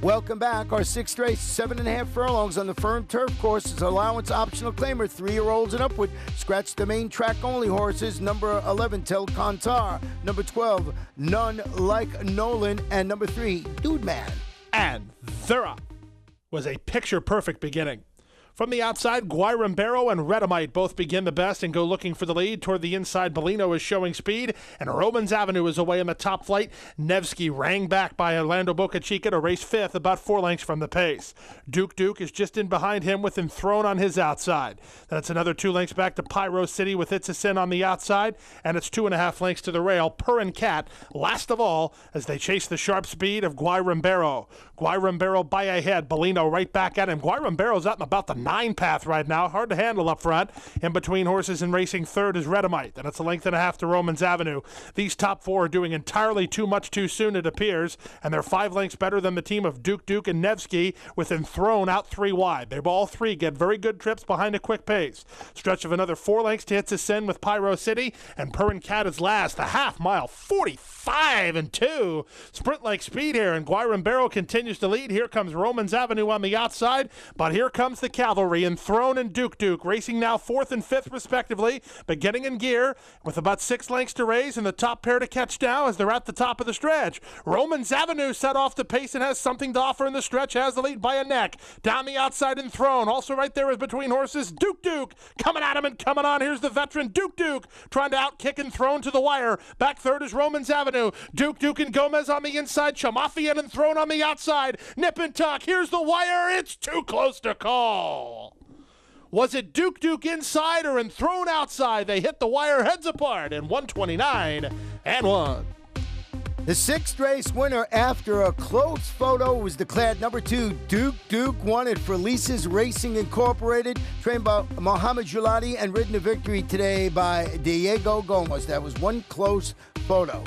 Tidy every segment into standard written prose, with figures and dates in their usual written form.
Welcome back. Our sixth race, 7.5 furlongs on the firm turf course is allowance optional claimer, 3-year-olds and upward. Scratch the main track only horses. Number 11, Tel Kantar. Number 12, None Like Nolan. And number 3, Dude Man. And Thura was a picture-perfect beginning. From the outside, Guayrimbero and Redamite both begin the best and go looking for the lead. Toward the inside, Bellino is showing speed, and Romans Avenue is away in the top flight. Nevsky rang back by Orlando Boca Chica to race fifth, about 4 lengths from the pace. Duke is just in behind him with Enthroned on his outside. That's another 2 lengths back to Pyro City with It's a Sin on the outside, and it's 2.5 lengths to the rail. Purr Cat, last of all, as they chase the sharp speed of Guayrimbero. Guayrimbero by a head, Bellino right back at him. Guayrimbero's out in about the 9 path right now, hard to handle up front. In between horses and racing third is Redamite, and it's a length and a half to Romans Avenue. These top 4 are doing entirely too much too soon, it appears, and they're 5 lengths better than the team of Duke and Nevsky, with Enthroned out 3 wide. They all 3 get very good trips behind a quick pace. Stretch of another 4 lengths to It's a Sin with Pyro City, and Purr Cat is last. The half mile, 45 and 2. Sprint-like speed here, and Guayrimbero continues to lead. Here comes Romans Avenue on the outside, but here comes the cavalry. Enthroned and Duke racing now 4th and 5th respectively, but getting in gear with about 6 lengths to race and the top pair to catch now as they're at the top of the stretch. Romans Avenue set off the pace and has something to offer in the stretch, has the lead by a neck. Down the outside, Enthroned. Also right there is between horses, Duke coming at him and coming on. Here's the veteran Duke trying to outkick Enthroned to the wire. Back third is Romans Avenue. Duke and Gomez on the inside. Chamafi and Enthroned on the outside. Nip and tuck. Here's the wire. It's too close to call. Was it Duke inside or Enthroned outside? They hit the wire heads apart in 129 and 1. The 6th race winner after a close photo was declared number 2. Duke won it for Lisa's Racing Incorporated, trained by Mohamed Julati and ridden to victory today by Diego Gomez. That was one close photo.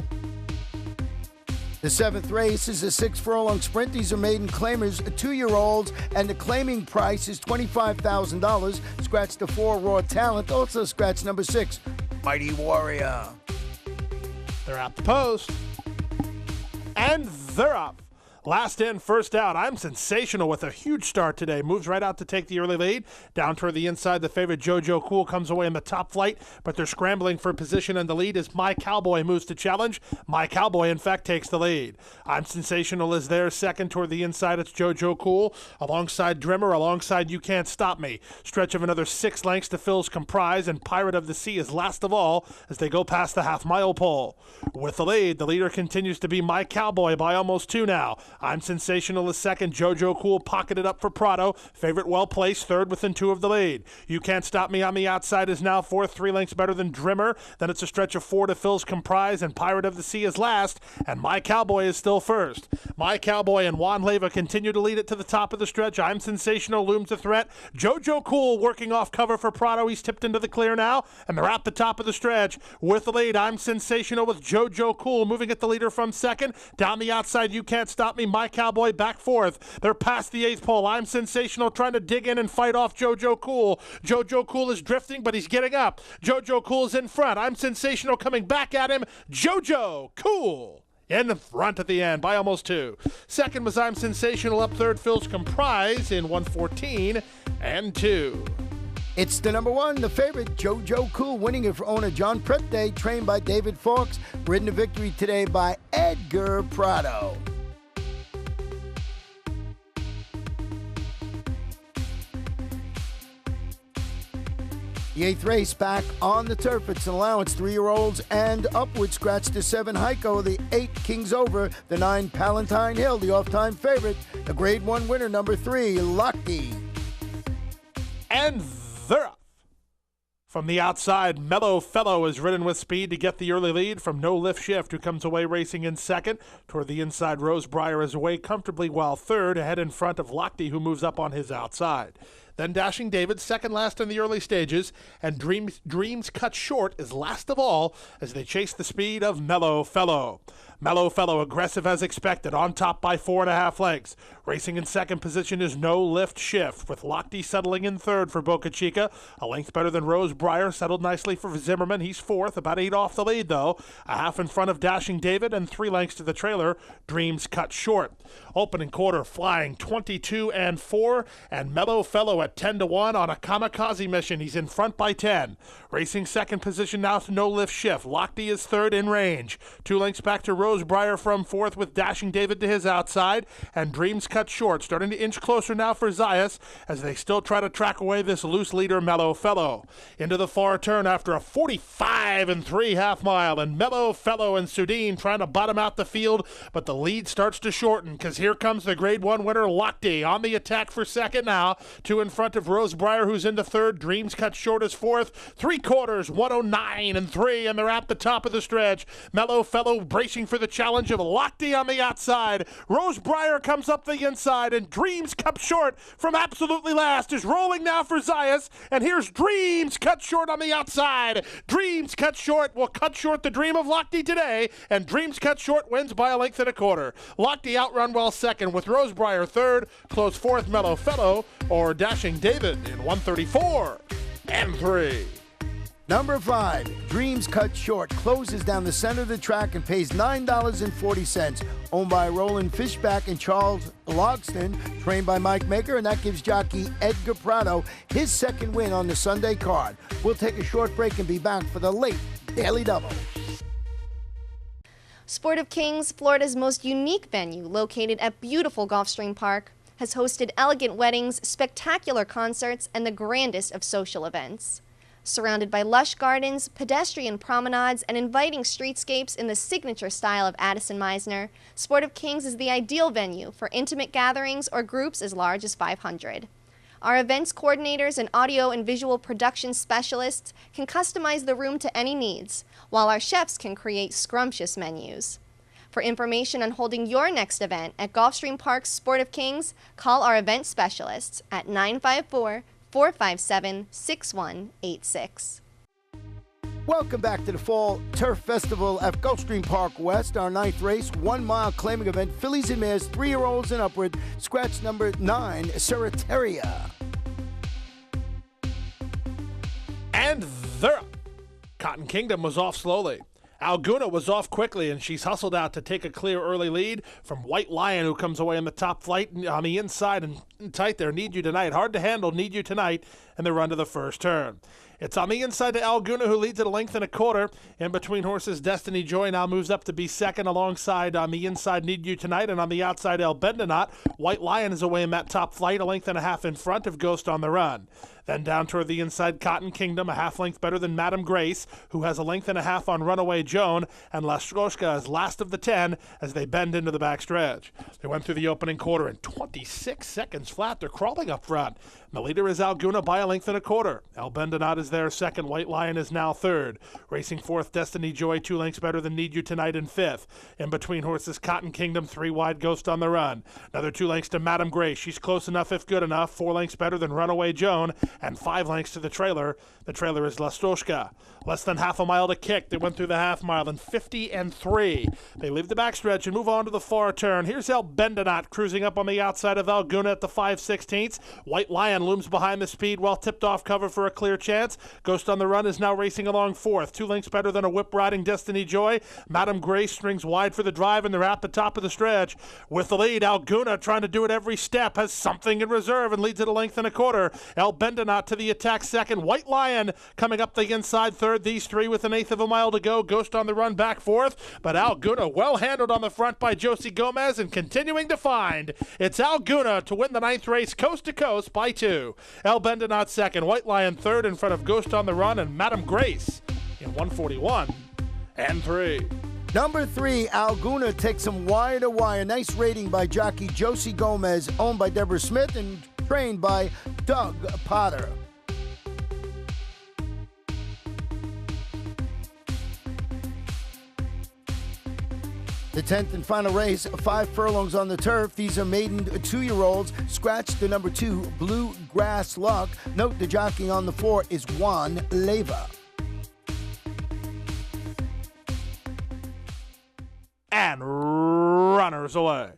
The 7th race is a 6-furlong sprint. These are maiden claimers, 2-year-olds, and the claiming price is $25,000. Scratch the 4 Raw Talent. Also scratch number 6, Mighty Warrior. They're at the post. And they're up. Last in, first out. I'm Sensational with a huge start today. Moves right out to take the early lead. Down toward the inside, the favorite JoJo Cool comes away in the top flight, but they're scrambling for position, and the lead as My Cowboy moves to challenge. My Cowboy, in fact, takes the lead. I'm Sensational is there. Second toward the inside, it's JoJo Cool. Alongside Drimmer, alongside You Can't Stop Me. Stretch of another 6 lengths to Phil's Comprise, and Pirate of the Sea is last of all as they go past the half-mile pole. With the lead, the leader continues to be My Cowboy by almost 2 now. I'm Sensational is second. JoJo Cool pocketed up for Prado. Favorite well placed, third within 2 of the lead. You Can't Stop Me on the outside is now 4th, 3 lengths better than Drimmer. Then it's a stretch of 4 to Phil's Comprise, and Pirate of the Sea is last, and My Cowboy is still first. My Cowboy and Juan Leyva continue to lead it to the top of the stretch. I'm Sensational looms a threat. JoJo Cool working off cover for Prado. He's tipped into the clear now, and they're at the top of the stretch. With the lead, I'm Sensational with JoJo Cool moving at the leader from second. Down the outside, You Can't Stop Me. My Cowboy back 4th. They're past the 8th pole. I'm Sensational trying to dig in and fight off JoJo Cool. JoJo Cool is drifting, but he's getting up. JoJo Cool is in front. I'm Sensational coming back at him. JoJo Cool in the front at the end by almost 2. Second was I'm Sensational. Up third, Phil's Comprise in 114 and 2. It's the number 1, the favorite, JoJo Cool, winning it for owner John Prete, trained by David Fawkes, ridden to victory today by Edgar Prado. The 8th race back on the turf. It's an allowance, 3-year-olds and upward. Scratch the 7 Heiko, the 8 Kings Over, the 9 Palatine Hill, the off-time favorite, the Grade 1 winner, number 3, Lucky. And they're up. From the outside, Mellow Fellow is ridden with speed to get the early lead from No Lift Shift, who comes away racing in second. Toward the inside, Rosebriar is away comfortably, while third, ahead in front of Lochte, who moves up on his outside. Then Dashing David, second last in the early stages, and Dreams Cut Short is last of all as they chase the speed of Mellow Fellow. Mellow Fellow aggressive as expected, on top by 4.5 lengths. Racing in second position is No Lift Shift, with Lochte settling in third for Boca Chica. A length better than Rosebriar, settled nicely for Zimmerman. He's 4th, about 8 off the lead though. A half in front of Dashing David and 3 lengths to the trailer, Dreams Cut Short. Opening quarter flying 22-4, and Mellow Fellow at 10-1 on a kamikaze mission. He's in front by 10. Racing second position now to no lift shift. Lochte is third in range. 2 lengths back to Rosebriar from fourth with Dashing David to his outside, and Dreams cut short. Starting to inch closer now for Zayas as they still try to track away this loose leader, Mellow Fellow. Into the far turn after a 45-3 half mile, and Mellow Fellow and Sudin trying to bottom out the field, but the lead starts to shorten because here comes the Grade 1 winner, Lochte, on the attack for second now. 2 in front of Rosebriar, who's into third. Dreams cut short as fourth. 3 quarters, 109-3, and they're at the top of the stretch. Mellow Fellow bracing for the challenge of Lochte on the outside. Rosebriar comes up the inside, and Dreams cut short from absolutely last is rolling now for Zayas, and here's Dreams cut short on the outside. Dreams cut short will cut short the dream of Lochte today, and Dreams cut short wins by a length and a quarter. Lochte outrun well second with Rosebriar third, close fourth Mellow Fellow or Dashing David in 134-3. Number 5, Dreams Cut Short, closes down the center of the track and pays $9.40. Owned by Roland Fishback and Charles Logston, trained by Mike Maker, and that gives jockey Edgar Prado his second win on the Sunday card. We'll take a short break and be back for the late Daily Double. Sport of Kings, Florida's most unique venue, located at beautiful Gulfstream Park, has hosted elegant weddings, spectacular concerts, and the grandest of social events. Surrounded by lush gardens, pedestrian promenades, and inviting streetscapes in the signature style of Addison Meisner, Sport of Kings is the ideal venue for intimate gatherings or groups as large as 500. Our events coordinators and audio and visual production specialists can customize the room to any needs, while our chefs can create scrumptious menus. For information on holding your next event at Gulfstream Park's Sport of Kings, call our event specialists at 954-457-6186. Welcome back to the Fall Turf Festival at Gulfstream Park West. Our 9th race, 1 mile claiming event, fillies and mares, 3-year-olds and upward. Scratch number 9, Ceriteria. And they're up. Cotton Kingdom was off slowly. Alguna was off quickly, and she's hustled out to take a clear early lead from White Lion, who comes away in the top flight on the inside and tight there. Need You Tonight. Hard to handle, Need You Tonight, and the run to the first turn. It's on the inside to Alguna, who leads at a length and a quarter. In between horses, Destiny Joy now moves up to be second alongside on the inside Need You Tonight, and on the outside El Bendenot. White Lion is away in that top flight, a length and a half in front of Ghost on the Run. Then down toward the inside, Cotton Kingdom, a half length better than Madame Grace, who has a length and a half on Runaway Joan, and La Stroshka is last of the 10 as they bend into the backstretch. They went through the opening quarter in 26 seconds flat. They're crawling up front. The leader is Alguna by a length and a quarter. El Bendenot is there second. White Lion is now third. Racing fourth, Destiny Joy, 2 lengths better than Need You Tonight in fifth. In between horses, Cotton Kingdom, 3 wide, Ghost on the Run. Another 2 lengths to Madame Grace. She's close enough if good enough. 4 lengths better than Runaway Joan, and 5 lengths to the trailer. The trailer is La Stroshka. Less than half a mile to kick. They went through the half mile in 50-3. They leave the backstretch and move on to the far turn. Here's El Bendenot cruising up on the outside of Alguna at the 5/16. White Lion looms behind the speed, well tipped off cover for a clear chance. Ghost on the Run is now racing along fourth. 2 lengths better than a whip riding Destiny Joy. Madame Grace strings wide for the drive, and they're at the top of the stretch. With the lead, Alguna trying to do it every step, has something in reserve and leads at a length and a quarter. El Bendenot to the attack second. White Lion coming up the inside third. These 3 with an eighth of a mile to go. Ghost on the Run back fourth, but Alguna well handled on the front by Josie Gomez and continuing to find. It's Alguna to win the 9th race coast to coast by 2. El Bendenot second. White Lion third in front of Ghost on the Run and Madame Grace in 141-3. Number 3, Alguna takes them wire to wire. Nice rating by jockey Josie Gomez, owned by Deborah Smith and trained by Doug Potter. The 10th and final race, 5 furlongs on the turf. These are maiden 2-year-olds. Scratch the number 2, Bluegrass Luck. Note the jockey on the floor is Juan Leva. And runners away.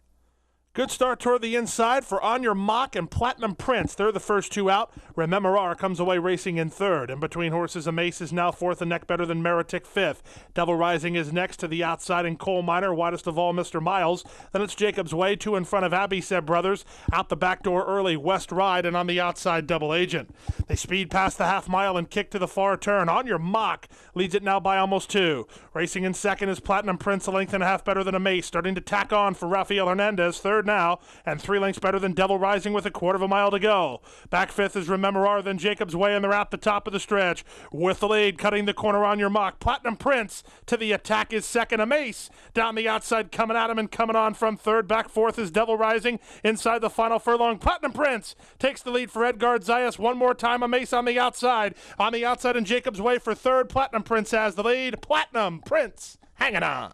Good start toward the inside for On Your Mock and Platinum Prince. They're the first two out. Rememorar comes away racing in third. In between horses, Amace is now fourth, a neck better than Meritic fifth. Devil Rising is next to the outside in Coal Miner, widest of all Mr. Miles. Then it's Jacob's Way, two in front of Abiseb Brothers. Out the back door early, West Ride, and on the outside, Double Agent. They speed past the half mile and kick to the far turn. On Your Mock leads it now by almost two. Racing in second is Platinum Prince, a length and a half better than Amace. Starting to tack on for Rafael Hernandez, third now, and 3 lengths better than Devil Rising with a quarter of a mile to go. Back fifth is Rememorar, then Jacob's Way, and they're at the top of the stretch. With the lead, cutting the corner On Your Mock. Platinum Prince to the attack is second. Amace down the outside, coming at him and coming on from third. Back fourth is Devil Rising. Inside the final furlong, Platinum Prince takes the lead for Edgar Zayas. One more time, Amace on the outside. On the outside in Jacob's Way for third. Platinum Prince has the lead. Platinum Prince hanging on.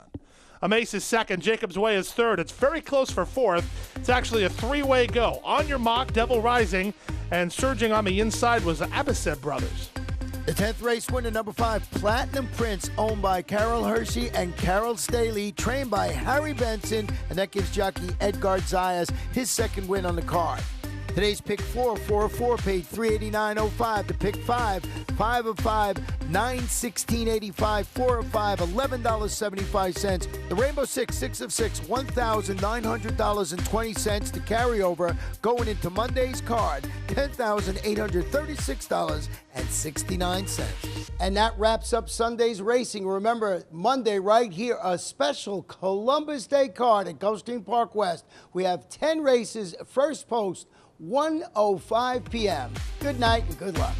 Amace is second. Jacob's Way is third. It's very close for fourth. It's actually a three-way go. On Your Mock, Devil Rising, and surging on the inside was the Abiseb Brothers. The 10th race winner, number 5, Platinum Prince, owned by Carol Hershey and Carol Staley, trained by Harry Benson, and that gives jockey Edgar Zayas his second win on the card. Today's pick 4 of 4 paid $389.05. The pick 5 of 5, $916.85. 4 of 5, $11.75. The Rainbow 6 of 6, $1,900.20 to carry over going into Monday's card, $10,836.69. And that wraps up Sunday's racing. Remember, Monday right here, a special Columbus Day card at Gulfstream Park West. We have 10 races, first post, 1:05 p.m. Good night and good luck.